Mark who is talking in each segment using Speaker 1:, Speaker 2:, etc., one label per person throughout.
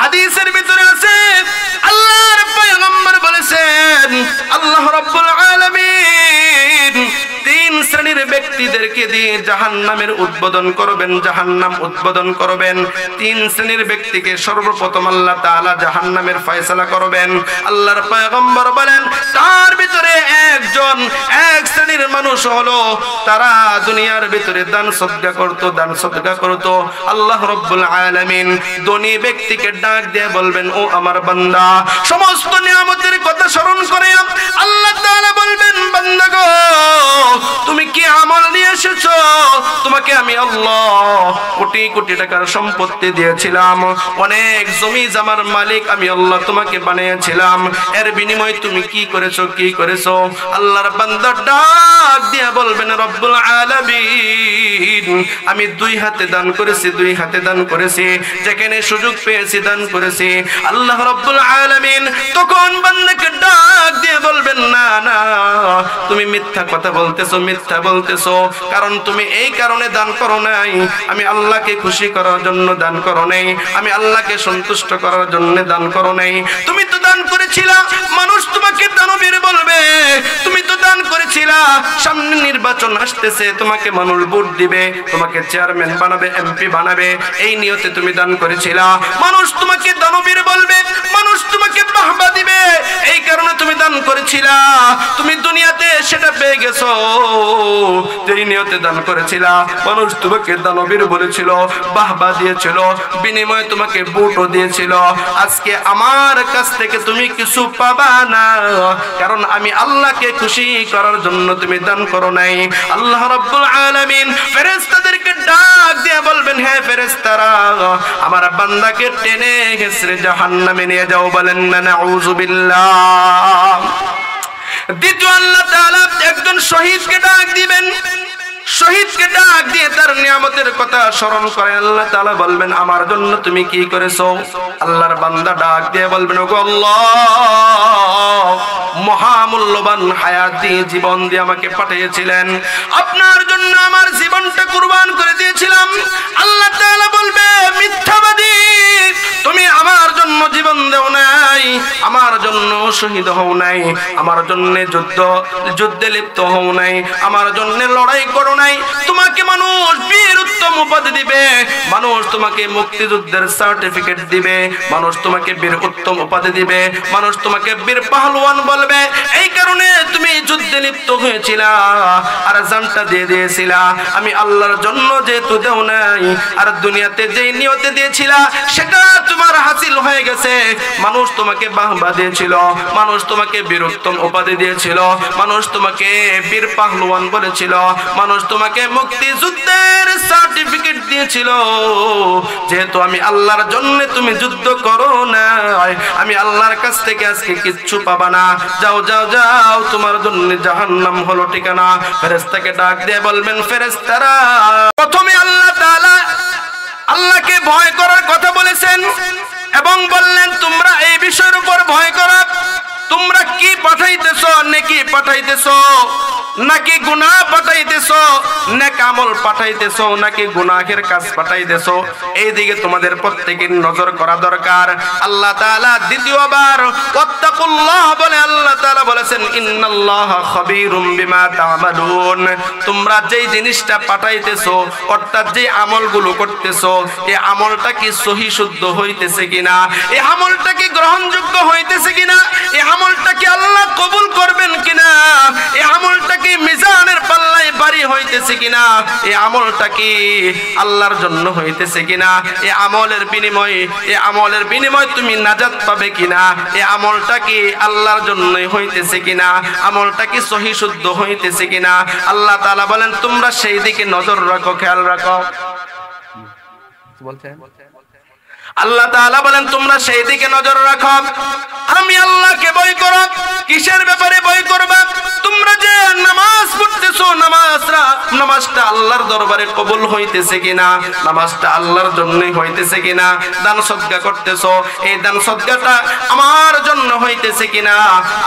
Speaker 1: হাদিসের ভিতরে আছে আল্লাহর পয়গম্বর বলেছেন আল্লাহ রাব্বুল আলামিন তিন শ্রেণীর ব্যক্তিদেরকে দিয়ে জাহান্নামের উদ্বোধন করবেন, জাহান্নাম উদ্বোধন করবেন। তিন শ্রেণীর ব্যক্তিকে সর্বপ্রথম আল্লাহ তাআলা জাহান্নামের ফয়সালা করবেন। আল্লাহর পয়গম্বর বলেন তার ভিতরে একজন এক শ্রেণীর মানুষ হলো তারা দুনিয়ার ভিতরে দান সদকা করত। আল্লাহ রাব্বুল আলামিন ধনী ব্যক্তিকে ডাক দিয়ে বলবেন ও আমার বান্দা, সমস্ত নিয়ামতের কথা স্মরণ করে আল্লাহ তাআলা বলবেন বান্দা গো তুমি কি আমল নিয়ে এসেছো? তোমাকে আমি আল্লাহ কোটি কোটি টাকার সম্পত্তি দিয়েছিলাম, অনেক জমি জমার মালিক আমি আল্লাহ তোমাকে বানিয়েছিলাম, এর বিনিময়ে তুমি কি করেছো? আল্লাহর বান্দা ডাক দিয়ে বলবেন রব্বুল আলামিন আমি দুই হাতে দান করেছি, যেখানে সুযোগ পেয়েছি দান করেছি। আল্লাহ রাব্বুল আলামিন তখন বান্দাকে ডাক দিয়ে বলবেন না তুমি মিথ্যা কথা বলতেছো, কারণ তুমি এই কারণে দান করো নাই, আমি আল্লাহকে খুশি করার জন্য দান করো নাই, আমি আল্লাহকে সন্তুষ্ট করার জন্য দান করো নাই। তুমি তো দান করেছিলা মানুষ তোমাকে দানবীর বলবে, তুমি তো দান করেছিলা সামনে নির্বাচন আসতেছে তোমাকে মানুষ ভোট দিবে, তোমাকে চেয়ারম্যান বানাবে, এমপি বানাবে, এই নিয়তে তুমি দান করেছিলা। মানুষ তোমাকে দানবীর বলবে, মানুষ তোমাকে বাহবা দিবে, এই কারণে তুমি দান করেছিলা। তুমি দুনিয়াতে সেটা পেয়ে গেছো, যেই নিয়তে দান করেছিলা মানুষ তোমাকে দানবীর বলেছিল, বাহবা দিয়েছিল, বিনিময়ে তোমাকে ভোটও দিয়েছিল। আজকে আমার কাছ থেকে তুমি কিছু পাবা না, কারণ আমি আল্লাহকে খুশি করার জন্য তুমি দান করো নাই। আল্লাহ রাব্বুল আলামিন ফেরেশতাদেরকে ডাক দিয়ে বলবেন হে ফেরেশতারা আমার বান্দাকে টেনে ঘেঁষড়ে জাহান্নামে নিয়ে যাও, বলেন না নাউযুবিল্লাহ। দ্বিতীয় আল্লাহ তাআলা একজন শহীদকে ডাক দিবেন, শহীদকে ডাক দিয়ে তার নিয়ামতের কথা স্মরণ করে আল্লাহ তাআলা বলবেন আমার জন্য তুমি কি করেছো? আল্লাহর বান্দা ডাক দিয়ে বলবেন ওগো আল্লাহ মহামূল্যবান হায়াত দিয়ে জীবন দিয়ে আমাকে পাঠিয়েছিলেন, আপনার জন্য আমার জীবনটা কুরবান করে দিয়েছিলাম। আল্লাহ তাআলা বলবে মিথ্যাবাদী, তুমি আমার জন্য জীবন দেও নাই, আমার জন্য শহীদ হও নাই, আমার জন্য যুদ্ধে লিপ্ত হও নাই, আমার জন্য লড়াই করো নাই। তোমাকে মানুষ বীর উত্তম উপাধি দিবে, মানুষ তোমাকে মুক্তিযুদ্ধের সার্টিফিকেট দিবে, মানুষ তোমাকে বীর উত্তম উপাধি দিবে, মানুষ তোমাকে বীর পাহলওয়ান বলবে। এই কারণে তুমি যুদ্ধে লিপ্ত হয়েছিলা আর জানটা দিয়ে দিয়েছিলা, আমি আল্লাহর জন্য যেহেতু দেও নাই আর দুনিয়াতে যেই নিয়তে দিয়েছিলা সেটা তোমার হাসিল হয়ে গেছে। মানুষ তোমাকে বাহবা দিয়েছিল, মানুষ তোমাকে বীর উত্তম উপাধি দিয়েছিল, মানুষ তোমাকে বীর পাহলওয়ান বলেছিল, মানুষ তোমাকে মুক্তিযুদ্ধের সার্টিফিকেট দিয়েছিল। যেহেতু আমি আল্লাহর জন্য তুমি যুদ্ধ করো না, আমি আল্লাহর কাছ থেকে আজকে কিচ্ছু পাবা না, যাও যাও যাও, তোমার জন্য জাহান্নাম হলো ঠিকানা। ফেরেশতাকে ডাক দিয়ে বলবেন ফেরেশতারা প্রথমে আল্লাহ তাআলা আল্লাহকে ভয় করার কথা বলেছেন এবং বললেন তোমরা এই বিষয়ের উপর ভয় করো, তোমরা কি পাঠাইতেছো, নেকি পাঠাইতেছো নাকি গুনাহ পাঠাইতেছো, নেক আমল পাঠাইতেছো নাকি গুনাহের কাজ পাঠাইতেছো, এই দিকে তোমাদের প্রত্যেকের নজর করা দরকার। আল্লাহ তাআলা দ্বিতীয়বার ওয়াত্তাকুল্লাহ বলে আল্লাহ তাআলা বলেছেন ইন্নাল্লাহা খাবীরুম বিমা তা'মালুন, তোমরা যেই জিনিসটা পাঠাইতেছো অর্থাৎ যে আমলগুলো করতেছো এই আমলটা কি সহি শুদ্ধ হইতেছে কিনা, এই আমলটা কি গ্রহণযোগ্য হইতেছে কিনা, এই আমলটা কি আল্লাহ কবুল করবেন কিনা, এই আমলটা কি মিজানের পাল্লায় ভারী হইতেছে কিনা, এই আমলটা কি আল্লাহর জন্য হইতেছে কিনা, এই আমলের বিনিময়ে তুমি নাজাত পাবে কিনা, এই আমলটা কি আল্লাহর জন্যই হইতেছে কিনা, আমলটা কি সহি শুদ্ধ হইতেছে কিনা। আল্লাহ তাআলা বলেন তোমরা সেই দিকে নজর রাখো, খেয়াল রাখো। আল্লাহ তাআলা বলেন তোমরা সেই দিকে নজর রাখো। আমি আল্লাহকে ভয় করো, কিসের ব্যাপারে ভয় করবা? তোমরা যে নামাজ পড়তেছো, নামাজটা আল্লাহর দরবারে কবুল হইতেছে কিনা, নামাজটা আল্লাহর জন্যই হইতেছে কিনা, দান সদকা করতেছো, এই দান সদকাটা আমার জন্য হইতেছে কিনা,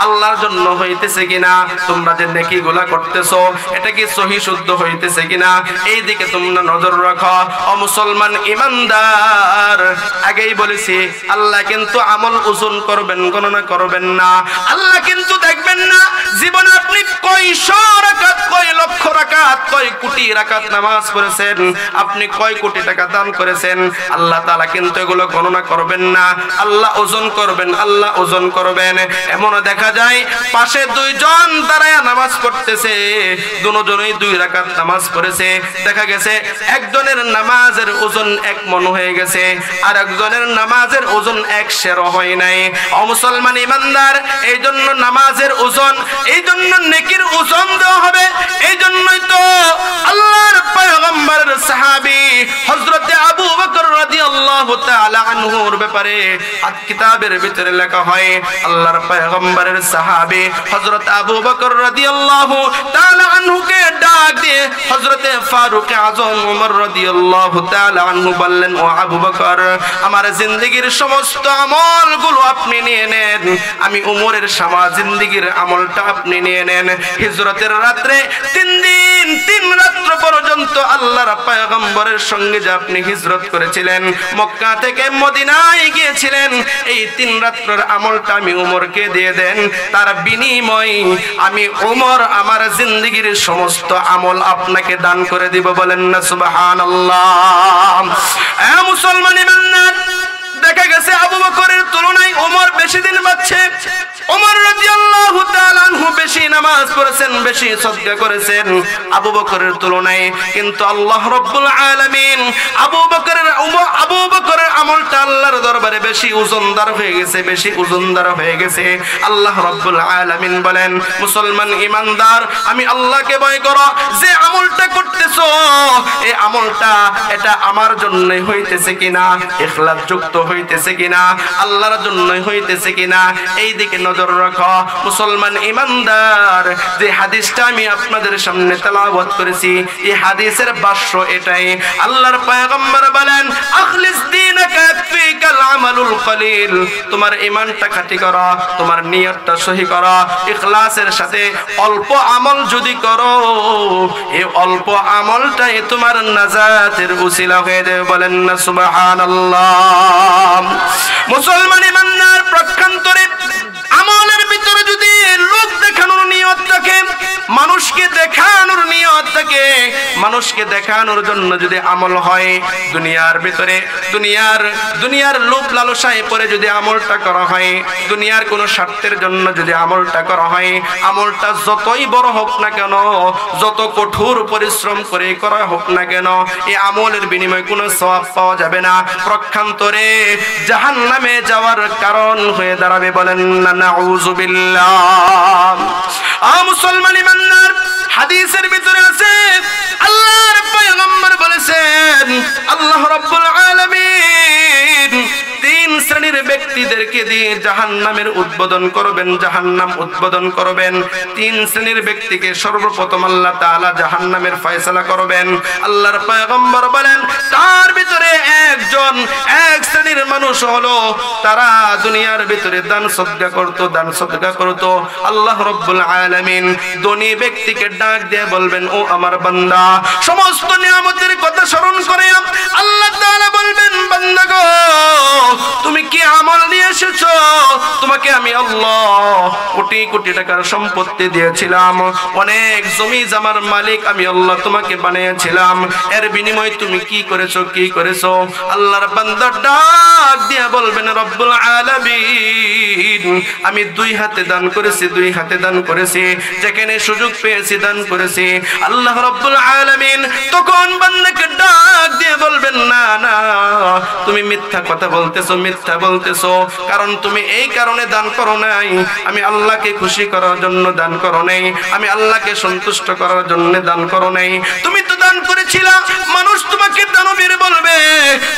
Speaker 1: আল্লাহর জন্য হইতেছে কিনা, তোমরা যে নেকিগুলা করতেছো এটা কি সহি শুদ্ধ হইতেছে কিনা, এই দিকে তোমরা নজর রাখো। ও মুসলমান ইমানদার, আগেই বলেছি আল্লাহ কিন্তু আমল ওজন করবেন, গণনা করবেন না। আল্লাহ কিন্তু দেখবেন না জীবনে আপনি কয়শো রাকাত, কয় লক্ষ রাকাত, কয় কোটি রাকাত নামাজ পড়েছেন, আপনি কয় কোটি টাকা দান করেছেন, আল্লাহ তাআলা কিন্তু এগুলো গণনা করবেন না। আল্লাহ ওজন করবেন, আল্লাহ ওজন করবেন। এমনও দেখা যায় পাশে দুইজন দাঁড়ায় নামাজ পড়তেছে, দুজনেই 2 রাকাত নামাজ পড়েছে, দেখা গেছে একজনের নামাজের ওজন 1 মণ হয়ে গেছে, আর একজনের নামাজের ওজন 1 সেরও হয় নাই। ও মুসলমান ইমানদার, এই জন্য নামাজের ওজন, এই জন্য নেকির ওজন দেওয়া হবে। এই জন্যই তো আল্লাহর পয়গম্বরের সাহাবী হযরত আবু বকর রাদিয়াল্লাহু তাআলা আনহুর ব্যাপারে কিতাবের ভিতরে লেখা হয়, আল্লাহর পয়গম্বরের সাহাবী হযরত আবু বকর রাদিয়াল্লাহু তাআলা আনহুকে ডাক দিয়ে হযরত ফারুক আযম ওমর রাদিয়াল্লাহু তাআলা আনহু বললেন, ও আবু বকর, আমার জিন্দেগীর সমস্ত আমলগুলো আপনি নিয়ে নেন, আমি উমরের সারা জিন্দেগীর আমলটা আপনি নিয়ে নেন। হিজরতের রাত্রে 3 দিন 3 রাত্র পর্যন্ত আল্লাহর পয়গম্বরের সঙ্গে যে আপনি হিজরত করেছিলেন, মক্কা থেকে মদিনায় গিয়েছিলেন, এই 3 রাত্রের আমলটা আমি উমরকে দিয়ে দেন, তার বিনিময়ে আমি উমর আমার জিন্দেগীর সমস্ত আমল আপনাকে দান করে দিব। বলেন না সুবহানাল্লাহ। এ মুসলমান ইমানদার, দেখা গেছে আবু বকরের তুলনায় ওমর বেশি দিন বাঁচছে। ওমর রাদিয়াল্লাহু তাআলা আনহু বেশি নামাজ পড়েছেন, বেশি সদকা করেছেন আবু বকরের তুলনায়, কিন্তু আল্লাহ রাব্বুল আলামিন আবু বকরের আমলটা আল্লাহর দরবারে বেশি ওজনদার হয়ে গেছে, বেশি ওজনদার হয়ে গেছে। আল্লাহ রাব্বুল আলামিন বলেন, মুসলমান ইমানদার, আমি আল্লাহকে ভয় করো, যে আমলটা করতেছো এই আমলটা এটা আমার জন্যই হইতেছে কিনা, ইখলাস যুক্ত হইতেছে কিনা, আল্লাহর জন্যই হইতেছে কিনা, এই দিকে নজর রাখো। মুসলমান ইমানদার, যে হাদিসটা আমি আপনাদের সামনে তেলাওয়াত করেছি, এই হাদিসের ভাষ্য এটাই। আল্লাহর পয়গম্বর বলেন, আখলিস দীনাকা ইয়াকফিকাল আমালুল কলিল, তোমার ঈমানটা খাঁটি করো, তোমার নিয়তটা সহি করো, ইখলাসের সাথে অল্প আমল যদি করো, এই অল্প আমলটাই তোমার নাজাতের উসিলা হয়ে যাবে। বলেন না সুবহানাল্লাহ। মুসলমান ইমানদার, প্রক্ষান্তরে আমলের ভিতরে যদি লোক দেখানোর নিয়ত থাকে, মানুষকে দেখানোর নিয়ত থাকে, মানুষকে দেখানোর জন্য যদি আমল হয়, দুনিয়ার ভিতরে দুনিয়ার লোভ লালসায় পড়ে যদি আমলটা করা হয়, দুনিয়ার কোনো স্বার্থের জন্য যদি আমলটা করা হয়, আমলটা যতই বড় হোক না কেন, যত কঠোর পরিশ্রম করে করা হোক না কেন, এই আমলের বিনিময়ে কোনো সওয়াব পাওয়া যাবে না, প্রক্ষান্তরে জাহান্নামে যাওয়ার কারণ হয়ে দাঁড়াবে। বলেন না নাউযুবিল্লাহ। মুসলমান ইমানদার, হাদিসের ভিতরে আছে, আল্লাহর পয়গম্বর বলেছেন, আল্লাহ রাব্বুল আলামিন 3 শ্রেণীর ব্যক্তিদেরকে দিয়ে জাহান্নামের উদ্বোধন করবেন, জাহান্নাম উদ্বোধন করবেন। 3 শ্রেণীর ব্যক্তিকে সর্বপ্রথম আল্লাহ তাআলা জাহান্নামের ফয়সালা করবেন। আল্লাহর পয়গম্বর বলেন, তার ভিতরে এক শ্রেণীর মানুষ হলো, তারা দুনিয়ার ভিতরে দান সদকা করত। আল্লাহ রাব্বুল আলামিন ধনী ব্যক্তিকে ডাক দিয়ে বলবেন, ও আমার বান্দা, সমস্ত নিয়ামতের কথা স্মরণ করে আল্লাহ তাআলা বলবেন, বান্দা গো, তুমি কি আমল নিয়ে এসেছো? তোমাকে আমি আল্লাহ কোটি কোটি টাকার সম্পত্তি দিয়েছিলাম, অনেক জমি জমার মালিক আমি আল্লাহ তোমাকে বানিয়েছিলাম, এর বিনিময়ে তুমি কি করেছো? আল্লাহর বান্দা ডাক দিয়ে বলবেন, রব্বুল আলামিন, আমি 2 হাতে দান করেছি, যেখানে সুযোগ পেয়েছি দান করেছি। আল্লাহ রব্বুল আলামিন তখন বান্দাকে ডাক দিয়ে বলবেন, না না, তুমি মিথ্যা কথা বলতেছো, কারণ তুমি এই কারণে দান করো নাই, আমি আল্লাহকে খুশি করার জন্য দান করো নাই, আমি আল্লাহকে সন্তুষ্ট করার জন্য দান করো নাই। তুমি তো দান করেছিলা, মানুষ তোমাকে দানবীর বলবে,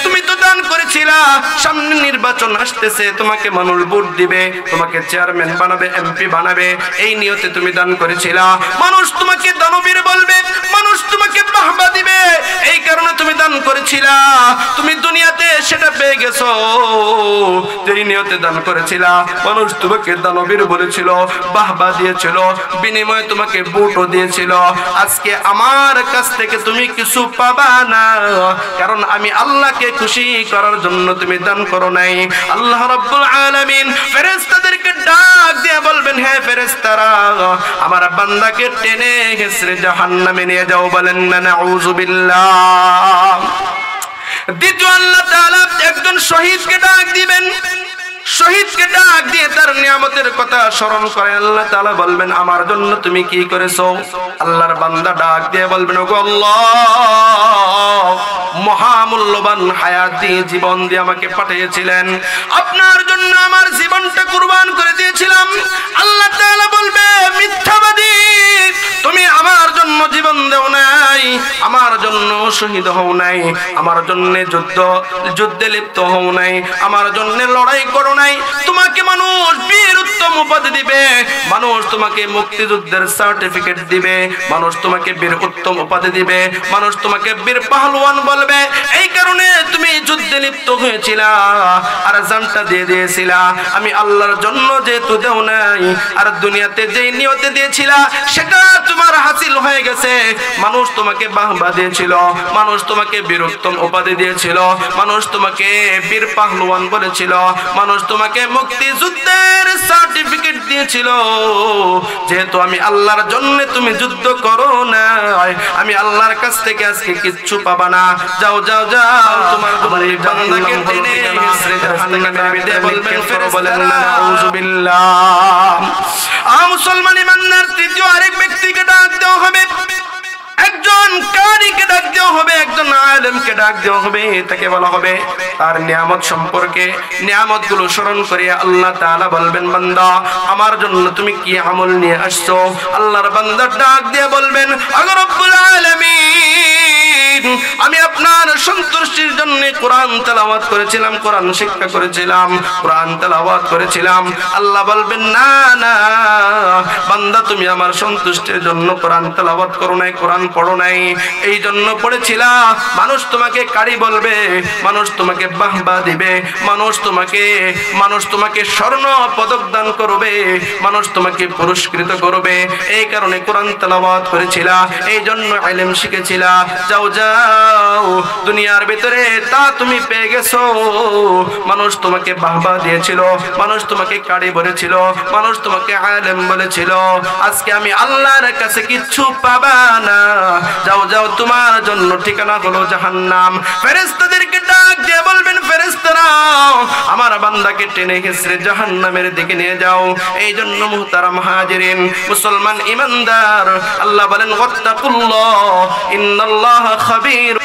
Speaker 1: তুমি তো দান করেছিলা ফেরেশতারা, সামনে নির্বাচন আসতেছে, তোমাকে মানুষ ভোট দিবে, তোমাকে চেয়ারম্যান বানাবে, এমপি বানাবে, এই নিয়তে তুমি দান করেছিলা। মানুষ তোমাকে দানবীর বলবে, মানুষ তোমাকে বাহবা দিবে, এই কারণে তুমি দান করেছিলা। তুমি দুনিয়াতে সেটা পেয়ে গেছো, যেই নিয়তে দান করেছিলা। মানুষ তোমাকে দানবীর বলেছিল, বাহবা দিয়েছিল, বিনিময়ে তোমাকে ভোটও দিয়েছিল। আজকে আমার কাছ থেকে তুমি কিছু পাবা না, কারণ আমি আল্লাহকে খুশি করার জন্য তুমি দান করো নাই। আল্লাহ রাব্বুল আলামিন ফেরেশতাদেরকে ডাক দিয়ে বলবেন, হে ফেরেশতারা, আমার বান্দাকে টেনে হেসরে জাহান্নামে নিয়ে যাও। বলেন না নাউযু বিল্লাহ। দ্বিতীয় আল্লাহ তাআলা একজন শহীদকে ডাক দিবেন, শহীদকে ডাক দিয়ে তার নিয়ামতের কথা স্মরণ করে আল্লাহ তাআলা বলবেন, আমার জন্য তুমি কি করেছো? আল্লাহর বান্দা ডাক দিয়ে বলবেন, ওগো আল্লাহ, মহামূল্যবান হায়াত দিয়ে, জীবন দিয়ে আমাকে পাঠিয়েছিলেন, আপনার জন্য আমার জীবনটা কুরবান করে দিয়েছিলাম। আল্লাহ তাআলা বলবে, মিথ্যাবাদী, তুমি আমার জন্য জীবন দেও নাই, আমার জন্য শহীদ হও নাই, আমার জন্য যুদ্ধে লিপ্ত হও নাই, আমার জন্য লড়াই করো নাই। তোমাকে মানুষ বীর উত্তম উপাধি দিবে, মানুষ তোমাকে মুক্তিযুদ্ধের সার্টিফিকেট দিবে, মানুষ তোমাকে বীর উত্তম উপাধি দিবে, মানুষ তোমাকে বীর পাহলওয়ান বলবে। এই কারণে তুমি যুদ্ধে লিপ্ত হয়েছিলা আর জানটা দিয়ে দিয়েছিলা। আমি আল্লাহর জন্য যেহেতু দেও নাই, আর দুনিয়াতে যেই নিয়তে দিয়েছিলা সেটা তোমার হাসিল হয়ে গেছে। মানুষ তোমাকে বাহবা দিয়েছিল, মানুষ তোমাকে বীর উত্তম উপাধি দিয়েছিল, মানুষ তোমাকে বীর পাহলওয়ান বলেছিল, মানুষ তোমাকে মুক্তিযুদ্ধের সার্টিফিকেট দিয়েছিল। যেহেতু আমি আল্লাহর জন্য তুমি যুদ্ধ করো না, আমি আল্লাহর কাছ থেকে আজকে কিচ্ছু পাবা না। যাও যাও যাও, তোমার বান্দাকে টেনে হেসরে জাহান্নামের ভিতরে বলবেন ফেরেশতারা। বলেন না নাউযু বিল্লাহ। মুসলমান ইমানদার, তৃতীয় আরেক ব্যক্তিকে ডাক দেওয়া হবে, একজন কারিকে ডাক দেওয়া হবে, একজন আলেমকে ডাক দেওয়া হবে। তাকে বলা হবে তার নিয়ামত সম্পর্কে, নিয়ামত গুলো স্মরণ করে আল্লাহ তাআলা বলবেন, বান্দা, আমার জন্য তুমি কি আমল নিয়ে আসছো? আল্লাহর বান্দা ডাক দিয়ে বলবেন, আগে রব্বুল আলামিন, আমি আপনার সন্তুষ্টির জন্য কোরআন তেলাওয়াত করেছিলাম, কোরআন শিক্ষা করেছিলাম, কোরআন তেলাওয়াত করেছিলাম। আল্লাহ বলবেন, না না বান্দা, তুমি আমার সন্তুষ্টির জন্য কোরআন তেলাওয়াত করো নাই, কোরআন পড়ো নাই, এই জন্য পড়েছিলা। মানুষ তোমাকে কারি বলবে, মানুষ তোমাকে বাহবা দিবে, মানুষ তোমাকে স্বর্ণ পদক দান করবে, মানুষ তোমাকে পুরস্কৃত করবে। এই কারণে কোরআন তেলাওয়াত করেছিলা, এই জন্য ইলম শিখেছিলা। যাও যাও, দুনিয়ার ভিতরে তা তুমি পেয়ে গেছো। মানুষ তোমাকে বাহবা দিয়েছিল, মানুষ তোমাকে কারি বলেছিল, মানুষ তোমাকে আলেম বলেছিল। আজকে আমি আল্লাহর কাছে কিচ্ছু পাবা না। যাও যাও, তোমার জন্য ঠিকানা হলো জাহান্নাম। ফেরেশতাদেরকে ডাক দিয়ে বলবেন, ফেরেশতারা, আমার বান্দাকে টেনে হেসরে জাহান্নামের দিকে নিয়ে যাও। এই জন্য মুহতারাম হাজিরিন, মুসলমান ইমানদার, আল্লাহ বলেন, ওয়াত্তাকুল্লাহ ইন্নাল্লাহা খাবীর